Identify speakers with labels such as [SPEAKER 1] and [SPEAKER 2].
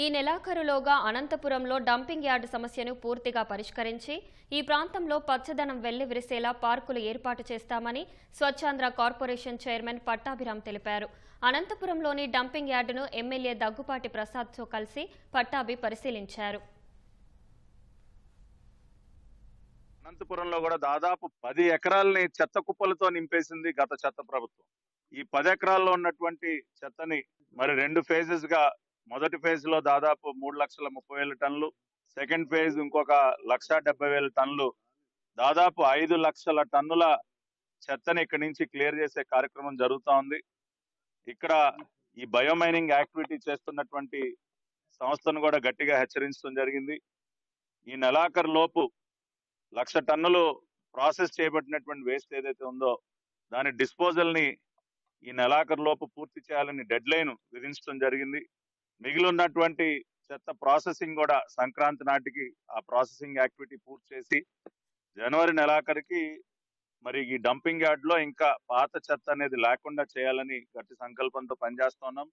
[SPEAKER 1] ఈ నెలాఖరులోగా అనంతపురంలో dumping yard సమస్యను పూర్తిగా పరిష్కరించి ఈ ప్రాంతంలో పచ్చదనం వెల్లివిరిసేలా పార్కులు ఏర్పాటు చేస్తామని స్వచ్ఛాంధ్ర కార్పొరేషన్ చైర్మన్ పట్టాభిరామ్ తెలిపారు. అనంతపురంలోని డంపింగ్ యార్డును ఎమ్మెల్యే దగ్గుపాటి ప్రసాద్తో కలిసి పట్టాభి పరిశీలించారు.
[SPEAKER 2] అనంతపురంలో కూడా దాదాపు 10 ఎకరాలని చెత్త కుప్పలతో నింపేసింది గత చెత్త ప్రభుత్వం. ఈ 10 ఎకరాల్లో ఉన్నటువంటి చెత్తని మరి 2 ఫేజెస్ గా మొదటి ఫేజ్ లో దాదాపు 3,30,000 టన్నులు, సెకండ్ ఫేజ్ ఇంకొక 1,70,000 టన్నులు, దాదాపు 5 లక్షల టన్నుల చెత్తని ఇక్కడి నుంచి క్లియర్ చేసే కార్యక్రమం జరుగుతా ఉంది. ఇక్కడ ఈ బయోమైనింగ్ యాక్టివిటీ చేస్తున్నటువంటి సంస్థను కూడా గట్టిగా హెచ్చరించడం జరిగింది. ఈ నెలాఖరు లోపు 1,00,000 టన్నులు ప్రాసెస్ చేయబడినటువంటి వేస్ట్ ఏదైతే ఉందో దాని డిస్పోజల్ ని ఈ నెలాఖరు లోపు పూర్తి చేయాలని డెడ్ లైన్ విధించడం జరిగింది. మిగిలి ఉన్నటువంటి చెత్త ప్రాసెసింగ్ కూడా సంక్రాంతి నాటికి ఆ ప్రాసెసింగ్ యాక్టివిటీ పూర్తి చేసి జనవరి నెలాఖరికి మరి ఈ డంపింగ్ యార్డ్ లో ఇంకా పాత చెత్త అనేది లేకుండా చేయాలని గట్టి సంకల్పంతో పనిచేస్తున్నాం.